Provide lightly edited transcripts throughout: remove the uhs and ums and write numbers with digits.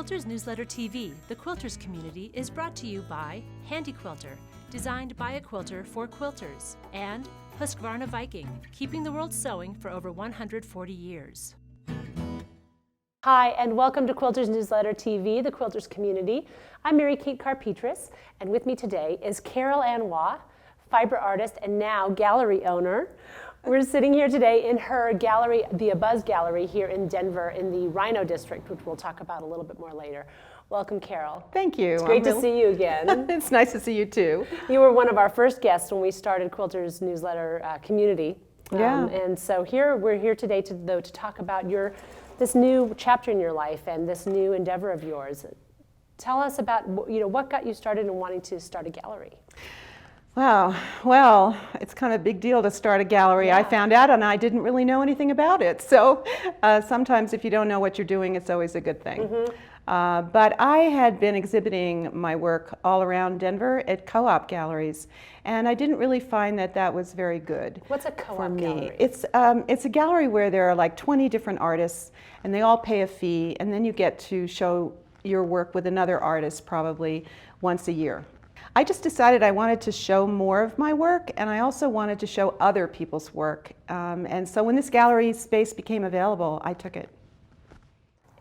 Quilters Newsletter TV, the Quilters community, is brought to you by Handy Quilter, designed by a quilter for quilters, and Husqvarna Viking, keeping the world sewing for over 140 years. Hi, and welcome to Quilters Newsletter TV, the Quilters community. I'm Mary Kate Carpetras, and with me today is Carol Ann Waugh, fiber artist and now gallery owner. We're sitting here today in her gallery, the aBuzz Gallery here in Denver in the Rhino District, which we'll talk about a little bit more later. Welcome, Carol. Thank you. It's great to see you again. It's nice to see you too. You were one of our first guests when we started Quilters Newsletter community. Yeah. And so we're here today to talk about this new chapter in your life and this new endeavor of yours. Tell us about what got you started in wanting to start a gallery. Wow. Well, it's kind of a big deal to start a gallery. Yeah. I found out and I didn't really know anything about it. So sometimes if you don't know what you're doing, it's always a good thing. Mm-hmm. But I had been exhibiting my work all around Denver at co-op galleries, and I didn't really find that was very good. What's a co-op for me. gallery? It's a gallery where there are like 20 different artists, and they all pay a fee, and then you get to show your work with another artist probably once a year. I just decided I wanted to show more of my work, and I also wanted to show other people's work. And so when this gallery space became available, I took it.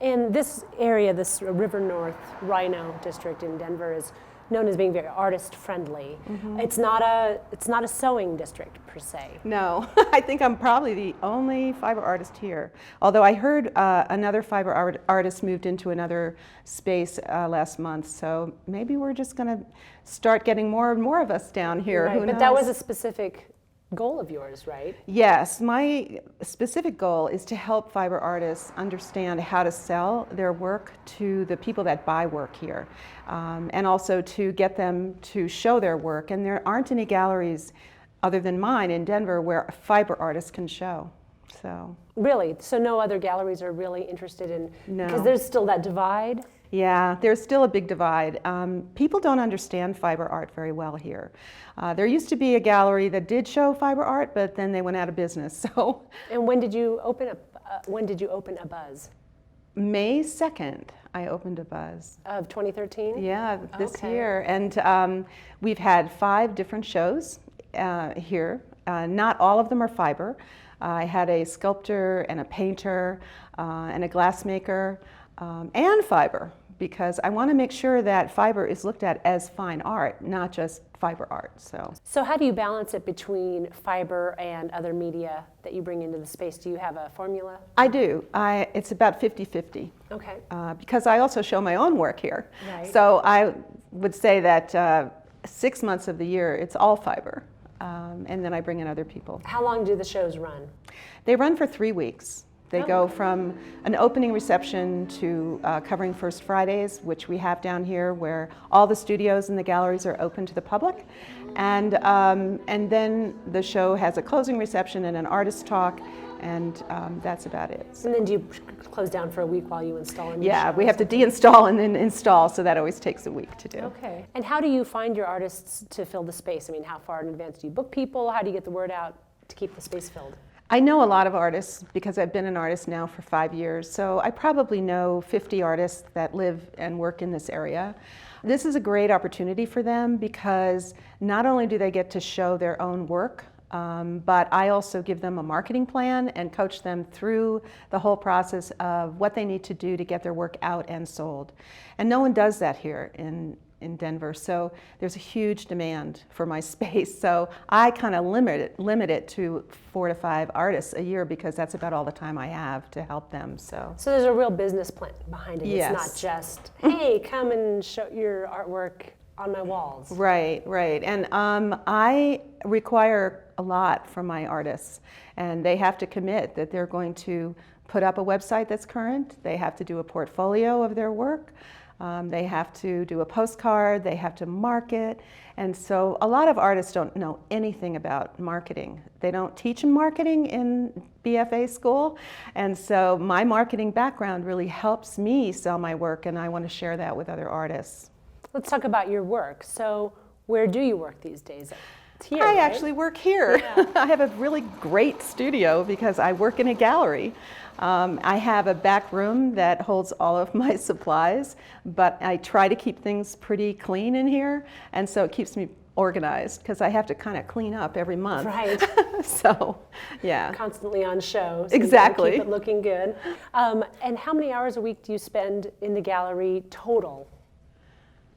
And this area, this River North Rhino District in Denver, is known as being very artist friendly. Mm-hmm. It's not a sewing district per se. No, I think I'm probably the only fiber artist here. Although I heard another fiber artist moved into another space last month, so maybe we're just going to start getting more and more of us down here. Right, Who but knows? that was a specific goal of yours, right? Yes, my specific goal is to help fiber artists understand how to sell their work to the people that buy work here, and also to get them to show their work. And there aren't any galleries other than mine in Denver where fiber artists can show. So really, so no other galleries are really interested in, no, because there's still that divide. Yeah, there's still a big divide. People don't understand fiber art very well here. There used to be a gallery that did show fiber art, but then they went out of business. So. And when did you open aBuzz? May 2nd, I opened aBuzz. Of 2013? Yeah, this Okay. year. And we've had 5 different shows here. Not all of them are fiber. I had a sculptor and a painter and a glassmaker and fiber, because I want to make sure that fiber is looked at as fine art, not just fiber art. So how do you balance it between fiber and other media that you bring into the space? Do you have a formula? I do. It's about 50-50. Okay. Because I also show my own work here. Right. So I would say that 6 months of the year, it's all fiber. And then I bring in other people. How long do the shows run? They run for 3 weeks. They go from an opening reception to covering First Fridays, which we have down here, where all the studios and the galleries are open to the public. And then the show has a closing reception and an artist talk, and that's about it. And then do you close down for a week while you install a new Yeah, show? we have to deinstall and then install, so that always takes a week to do. Okay. And how do you find your artists to fill the space? I mean, how far in advance do you book people? How do you get the word out to keep the space filled? I know a lot of artists because I've been an artist now for 5 years, so I probably know 50 artists that live and work in this area. This is a great opportunity for them because not only do they get to show their own work, but I also give them a marketing plan and coach them through the whole process of what they need to do to get their work out and sold. And no one does that here in Denver, so there's a huge demand for my space. So I kind of limit it to 4 to 5 artists a year because that's about all the time I have to help them. So there's a real business plan behind it. Yes. It's not just, hey, come and show your artwork on my walls. Right. And I require a lot from my artists, and they have to commit that they're going to put up a website that's current. They have to do a portfolio of their work. They have to do a postcard, they have to market, and so a lot of artists don't know anything about marketing. They don't teach marketing in BFA school, and so my marketing background really helps me sell my work, and I want to share that with other artists. Let's talk about your work. So where do you work these days? It's here, I right? actually work here. Yeah. I have a really great studio because I work in a gallery. I have a back room that holds all of my supplies, but I try to keep things pretty clean in here, and so it keeps me organized because I have to kind of clean up every month. Right. So, yeah. Constantly on show. So Exactly. You gotta keep it looking good. And how many hours a week do you spend in the gallery total?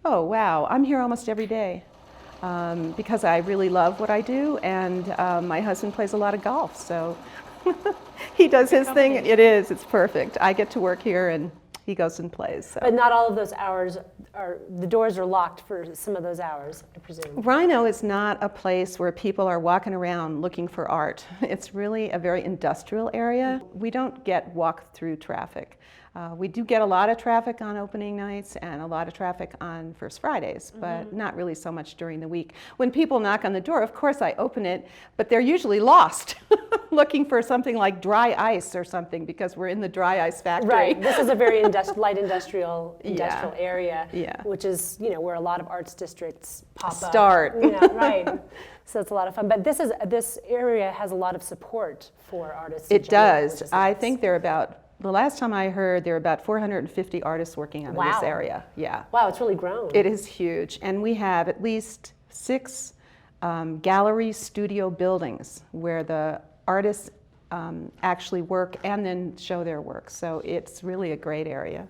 Oh, wow. I'm here almost every day because I really love what I do, and my husband plays a lot of golf, so he does his thing. It's perfect. I get to work here, and he goes and plays. So. But not all of those hours the doors are locked for some of those hours, I presume. Rhino is not a place where people are walking around looking for art. It's really a very industrial area. We don't get walk-through traffic. We do get a lot of traffic on opening nights and a lot of traffic on First Fridays, but not really so much during the week. When people knock on the door, of course I open it, but they're usually lost looking for something like dry ice or something because we're in the dry ice factory. Right. This is a very light industrial area, which is where a lot of arts districts pop up. Right. So it's a lot of fun. But this area has a lot of support for artists. It does. I think the last time I heard, there are about 450 artists working out of this area. Yeah. Wow, it's really grown. It is huge. And we have at least 6 gallery studio buildings where the artists actually work and then show their work. So it's really a great area.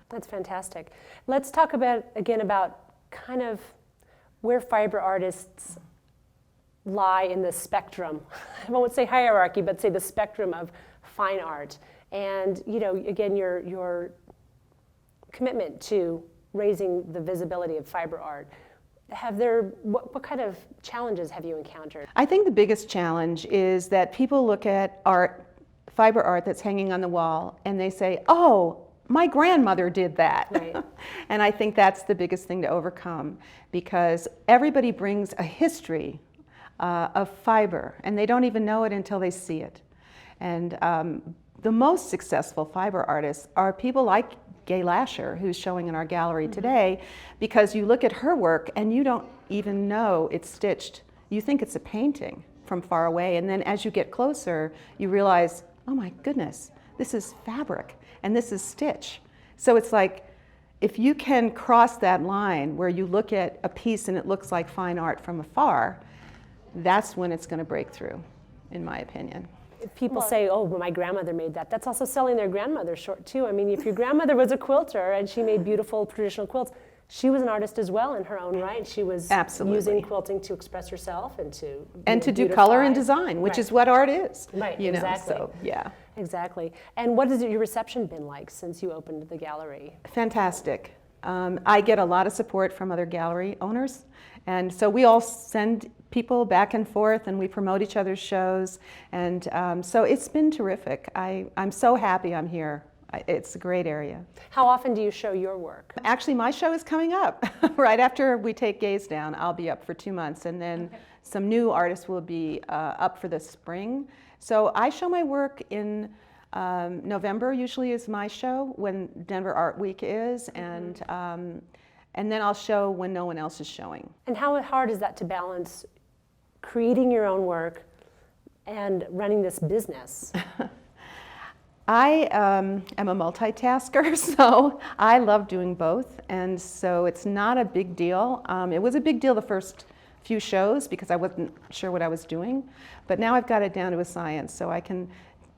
That's fantastic. Let's talk again about kind of where fiber artists lie in the spectrum. I won't say hierarchy, but say the spectrum of fine art. And again, your commitment to raising the visibility of fiber art. What kind of challenges have you encountered? I think the biggest challenge is that people look at fiber art that's hanging on the wall, and they say, "Oh, my grandmother did that." Right. And I think that's the biggest thing to overcome, because everybody brings a history of fiber, and they don't even know it until they see it. And the most successful fiber artists are people like Gay Lasher, who's showing in our gallery today, because you look at her work and you don't even know it's stitched. You think it's a painting from far away, and then as you get closer, you realize, oh my goodness, this is fabric and this is stitch. So it's like, if you can cross that line where you look at a piece and it looks like fine art from afar, that's when it's going to break through, in my opinion. People say, oh, well, my grandmother made that. That's also selling their grandmother short, too. I mean, if your grandmother was a quilter and she made beautiful traditional quilts, she was an artist as well in her own right. She was using quilting to express herself and to do color and design, which is what art is. Right, exactly. So, yeah. Exactly. And what has your reception been like since you opened the gallery? Fantastic. I get a lot of support from other gallery owners, and so we all send people back and forth, and we promote each other's shows, and so it's been terrific. I'm so happy I'm here. It's a great area. How often do you show your work? Actually, my show is coming up. Right after we take Gaze down, I'll be up for 2 months, and then some new artists will be up for the spring. So I show my work in November, usually is my show, when Denver Art Week is, and then I'll show when no one else is showing. And how hard is that to balance creating your own work and running this business? I am a multitasker, so I love doing both, and so it's not a big deal. It was a big deal the first few shows because I wasn't sure what I was doing, but now I've got it down to a science, so I can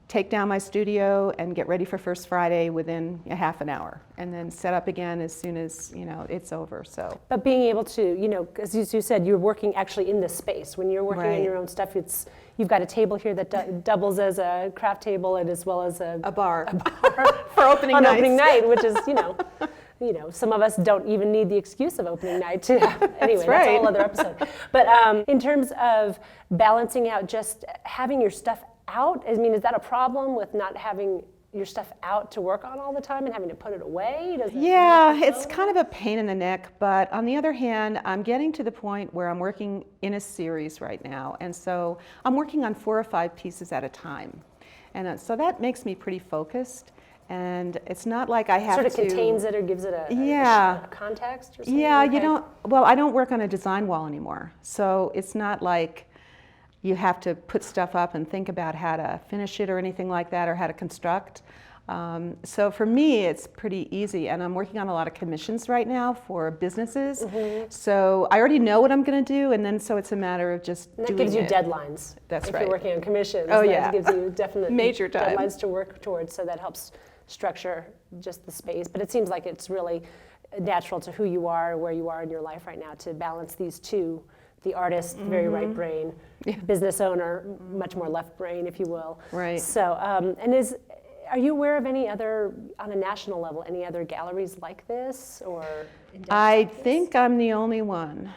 take down my studio and get ready for First Friday within a half an hour, and then set up again as soon as it's over. So, but being able to, as you said, you're working actually in this space. When you're working on your own stuff, you've got a table here that doubles as a craft table and as well as a bar for opening nights. Opening night, which is some of us don't even need the excuse of opening night to anyway. That's a whole other episode. But in terms of balancing out just having your stuff out, I mean, is that a problem with not having your stuff out to work on all the time and having to put it away? It's kind of a pain in the neck, but on the other hand, I'm getting to the point where I'm working in a series right now, and so I'm working on 4 or 5 pieces at a time, and so that makes me pretty focused. And it's not like I have to... Sort of contains it or gives it a context or something? Yeah, I don't work on a design wall anymore, so it's not like you have to put stuff up and think about how to finish it or anything like that, or how to construct. So for me, it's pretty easy, and I'm working on a lot of commissions right now for businesses. So I already know what I'm going to do, and then so it's a matter of just doing it. That gives you deadlines. That's if right. you're working on commissions, Oh, that yeah. gives you definite Major time. deadlines to work towards, so that helps structure just the space. But it seems like it's really natural to who you are, where you are in your life right now, to balance these two. The artist, very right brain, business owner, much more left brain, if you will. Right. So, are you aware of any other, on a national level, any other galleries like this, or? I think I'm the only one,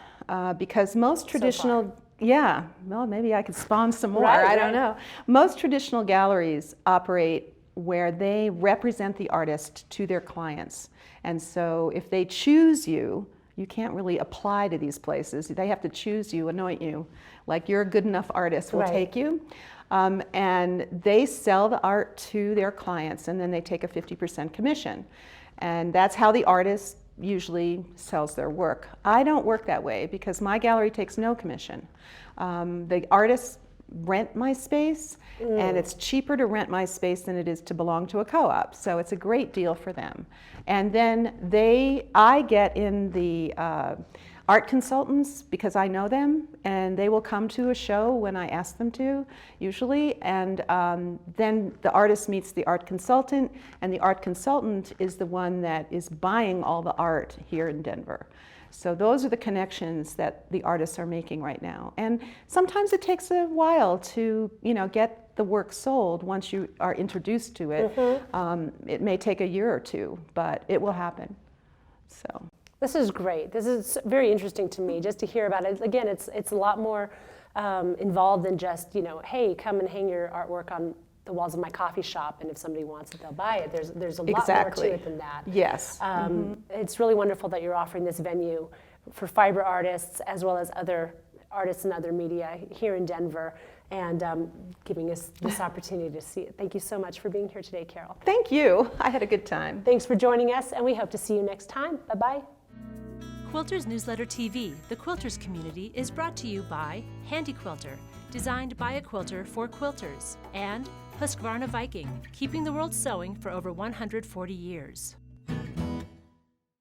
because most traditional, yeah, well, maybe I could spawn some more, I don't know. Most traditional galleries operate where they represent the artist to their clients. And so if they choose you, you can't really apply to these places. They have to choose you, anoint you, like you're a good enough artist, we'll take you. And they sell the art to their clients, and then they take a 50% commission. And that's how the artist usually sells their work. I don't work that way because my gallery takes no commission. The artists rent my space, and it's cheaper to rent my space than it is to belong to a co-op. So it's a great deal for them. And then I get in the art consultants because I know them, and they will come to a show when I ask them to, usually, and then the artist meets the art consultant, and the art consultant is the one that is buying all the art here in Denver. So those are the connections that the artists are making right now. And sometimes it takes a while to, get the work sold once you are introduced to it. It may take a year or two, but it will happen. So. This is great. This is very interesting to me just to hear about it. Again, it's a lot more involved than just, hey, come and hang your artwork on the walls of my coffee shop, and if somebody wants it, they'll buy it. There's a lot more to it than that. Yes. It's really wonderful that you're offering this venue for fiber artists as well as other artists and other media here in Denver, and giving us this opportunity to see it. Thank you so much for being here today, Carol. Thank you. I had a good time. Thanks for joining us, and we hope to see you next time. Bye-bye. Quilters Newsletter TV, the Quilters Community, is brought to you by Handy Quilter, designed by a quilter for quilters, and Husqvarna Viking, keeping the world sewing for over 140 years.